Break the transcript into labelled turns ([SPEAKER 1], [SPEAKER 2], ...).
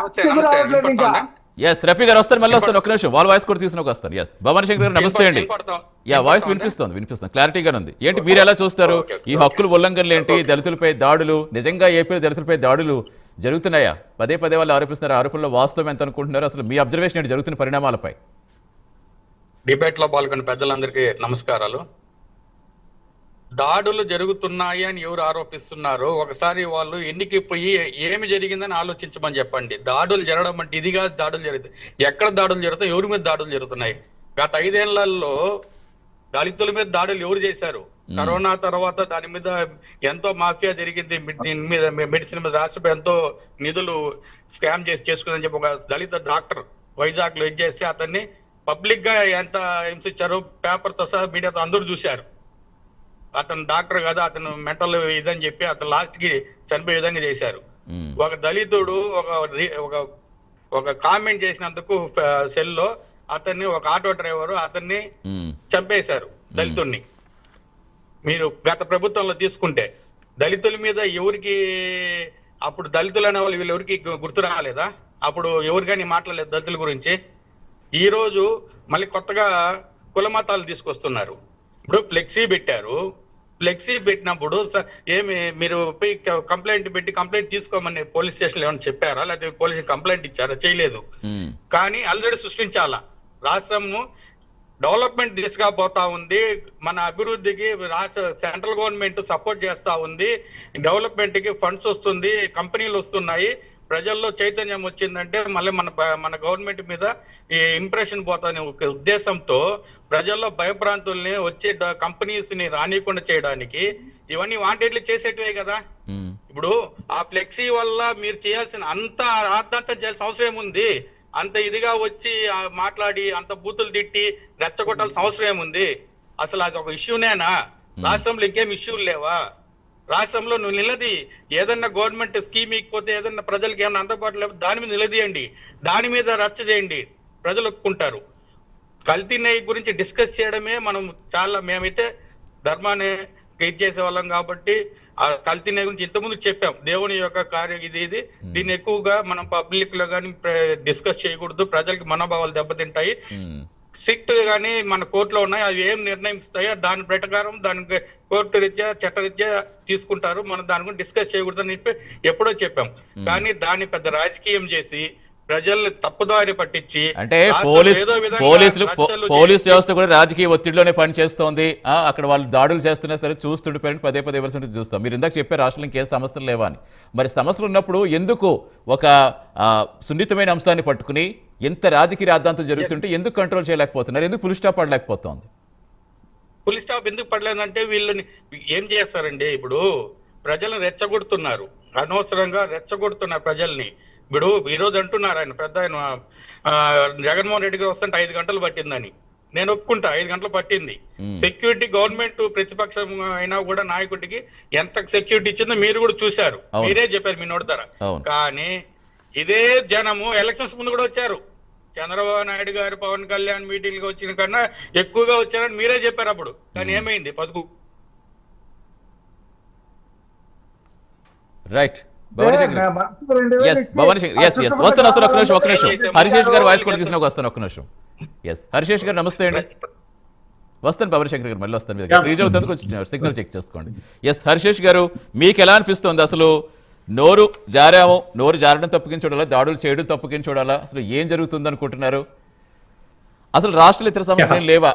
[SPEAKER 1] రావట్లేదు ఇంకా.
[SPEAKER 2] ఎస్ రఫీ గారు వస్తారు, మళ్ళీ వస్తాను, ఒక నిమిషం వాళ్ళ వాయిస్ కూడా తీసుకుని వస్తాను. ఎస్ భవానీ శంకర్ గారు నమస్తే అండి. యా వాయిస్ వినిపిస్తుంది, క్లారిటీగా ఉంది. ఏంటి మీరు ఎలా చూస్తారు ఈ హక్కుల ఉల్లంఘనలు ఏంటి, దళితులపై దాడులు, నిజంగా ఏపీలో దళితులపై దాడులు జరుగుతున్నాయా? పదే పదే వాళ్ళు ఆరోపిస్తున్నారు, ఆరోపణలో వాస్తవం ఎంత అనుకుంటున్నారు? అసలు మీ అబ్జర్వేషన్ ఏంటి జరుగుతున్న పరిణామాలపై?
[SPEAKER 3] డిబేట్ లో పాల్గొన్న పెద్దలందరికీ నమస్కారాలు. దాడులు జరుగుతున్నాయి అని ఎవరు ఆరోపిస్తున్నారో ఒకసారి వాళ్ళు ఎన్నికి పోయి ఏమి జరిగిందని ఆలోచించమని చెప్పండి. దాడులు జరగడం అంటే ఇదిగా దాడులు జరుగుతాయి. ఎక్కడ దాడులు జరుగుతాయి, ఎవరి మీద దాడులు జరుగుతున్నాయి? గత 5 ఏళ్లలో దళితుల మీద దాడులు ఎవరు చేశారు? కరోనా తర్వాత దాని మీద ఎంతో మాఫియా జరిగింది. దీని మీద మెడిసిన్ మీద రాష్ట్రం ఎంతో నిధులు స్కామ్ చేసుకుందని చెప్పి ఒక దళిత డాక్టర్ వైజాగ్ లో ఇది చేసి అతన్ని పబ్లిక్ గా ఎంత హింసించారు, పేపర్ తో సహా మీడియాతో అందరూ చూశారు. అతను డాక్టర్ కాదు, అతను మెంటల్ ఇదని చెప్పి అతను లాస్ట్ కి చనిపోయే విధంగా చేశారు. ఒక దళితుడు ఒక కామెంట్ చేసినందుకు సెల్లో అతన్ని, ఒక ఆటో డ్రైవర్ అతన్ని చంపేశారు దళితుడిని. మీరు గత ప్రభుత్వంలో తీసుకుంటే దళితుల మీద ఎవరికి, అప్పుడు దళితులు అనే వాళ్ళు వీళ్ళు ఎవరికి గుర్తు రాలేదా? అప్పుడు ఎవరు కానీ మాట్లాడలేదు దళితుల గురించి. ఈ రోజు మళ్ళీ కొత్తగా కుల మతాలు తీసుకొస్తున్నారు. ఇప్పుడు ఫ్లెక్సీ పెట్టారు, ఫ్లెక్సీ పెట్టినప్పుడు ఏమి మీరు పోయి కంప్లైంట్ తీసుకోమని పోలీస్ స్టేషన్ ఏమైనా చెప్పారా? లేకపోతే పోలీసు కంప్లైంట్ ఇచ్చారా? చేయలేదు. కానీ అల్లరి సృష్టించాలా. రాష్ట్రము డెవలప్మెంట్ దిశగా పోతా ఉంది, మన అభివృద్ధికి రాష్ట్ర సెంట్రల్ గవర్నమెంట్ సపోర్ట్ చేస్తా ఉంది, డెవలప్మెంట్ కి ఫండ్స్ వస్తుంది, కంపెనీలు వస్తున్నాయి, ప్రజల్లో చైతన్యం వచ్చిందంటే మళ్ళీ మన గవర్నమెంట్ మీద ఈ ఇంప్రెషన్ పోతానే ఒక ఉద్దేశంతో ప్రజల్లో భయభ్రాంతుల్ని వచ్చే కంపెనీస్ ని రానియకుండా చేయడానికి ఇవన్నీ వాంటెడ్లు చేసేటివే కదా. ఇప్పుడు ఆ ఫ్లెక్సీ వల్ల మీరు చేయాల్సిన అంత రాద్దంతం చేయాల్సిన అవసరం ఉంది? అంత ఇదిగా వచ్చి మాట్లాడి అంత బూతులు తిట్టి రెచ్చగొట్టాల్సిన అవసరం ఏముంది? అసలు అది ఒక ఇష్యూనేనా? రాష్ట్రంలో ఇంకేం ఇష్యూలు లేవా? రాష్ట్రంలో నువ్వు నిలది, ఏదన్నా గవర్నమెంట్ స్కీమ్ ఇకపోతే ఏదన్నా ప్రజలకు ఏమన్నా అందుబాటులో లేకపోతే దాని మీద నిలదీయండి, దాని మీద రచ్చ చేయండి, ప్రజలు ఒప్పుకుంటారు. కల్తీ నెయ్యి గురించి డిస్కస్ చేయడమే మేమైతే ధర్మాన్ని గైడ్ చేసే వాళ్ళం కాబట్టి ఆ కల్తీ నెయ్యి గురించి ఇంతకుముందు చెప్పాం. దేవుని యొక్క కార్యం ఇది దీన్ని ఎక్కువగా మనం పబ్లిక్ లో కానీ డిస్కస్ చేయకూడదు, ప్రజలకి మనోభావాలు దెబ్బతింటాయి. సిట్ కానీ మన కోర్టులో ఉన్నాయి, అవి ఏం నిర్ణయిస్తాయో దాని ప్రకారం దానికి కోర్టు రీత్యా చట్టరీత్యా తీసుకుంటారు. మనం దాని గురించి డిస్కస్ చేయకూడదని చెప్పి ఎప్పుడో చెప్పాం. కానీ దాన్ని పెద్ద రాజకీయం చేసి ప్రజల్ని తప్పుదారి పట్టించి,
[SPEAKER 2] అంటే పోలీస్ వ్యవస్థ కూడా రాజకీయ ఒత్తిడిలోనే పని చేస్తోంది. అక్కడ వాళ్ళు దాడులు చేస్తున్నా సరే చూస్తుండిపోయిన పదే విమర్శలు చూస్తాం. మీరు ఇందాక చెప్పారు రాష్ట్రంలో ఇంకేం సమస్యలు లేవా అని. మరి సమస్యలు ఉన్నప్పుడు ఎందుకు ఒక సున్నితమైన అంశాన్ని పట్టుకుని ఎంత రాజకీయ రాద్ధాంతం జరుగుతుంటే ఎందుకు కంట్రోల్ చేయలేకపోతున్నారు? ఎందుకు పులి స్టాప్ పడలేకపోతుంది?
[SPEAKER 3] పులి స్టాప్ ఎందుకు పడలేదంటే వీళ్ళని ఏం చేస్తారండి, ఇప్పుడు ప్రజలను రెచ్చగొడుతున్నారు, అనవసరంగా రెచ్చగొడుతున్నారు ప్రజల్ని. ఇప్పుడు ఈ రోజు అంటున్నారు ఆయన పెద్ద ఆయన జగన్మోహన్ రెడ్డి గారు వస్తుంటే 5 గంటలు పట్టిందని. నేను ఒప్పుకుంటా, 5 గంటలు పట్టింది. సెక్యూరిటీ గవర్నమెంట్ ప్రతిపక్షం అయినా కూడా నాయకుడికి ఎంత సెక్యూరిటీ ఇచ్చిందో మీరు కూడా చూశారు, మీరే చెప్పారు మీ నోటి ద్వారా. కానీ ఇదే జనము ఎలక్షన్స్ ముందు కూడా వచ్చారు. చంద్రబాబు నాయుడు గారు పవన్ కళ్యాణ్ మీటింగ్ వచ్చిన కన్నా ఎక్కువగా వచ్చారని మీరే చెప్పారు అప్పుడు. కానీ ఏమైంది?
[SPEAKER 2] రైట్. హరిశేష్ గారు వాయిస్ కూడా తీసుకుని వస్తాను, ఒక్క నిమిషం. హరిశేష్ గారు నమస్తే అండి. వస్తాను భవానీ శంకర్ గారు, మళ్ళీ వస్తాను. రీజ్ అవుతుంది, కొంచెం సిగ్నల్ చెక్ చేసుకోండి. హరిశేష్ గారు, మీకు ఎలా అనిపిస్తుంది? అసలు నోరు జారడం తప్పుకిని చూడాలా, దాడులు చేయడం తప్పుకిని చూడాలా? అసలు ఏం జరుగుతుంది అనుకుంటున్నారు? అసలు రాష్ట్రాలు ఇతర సమస్యలు లేవా?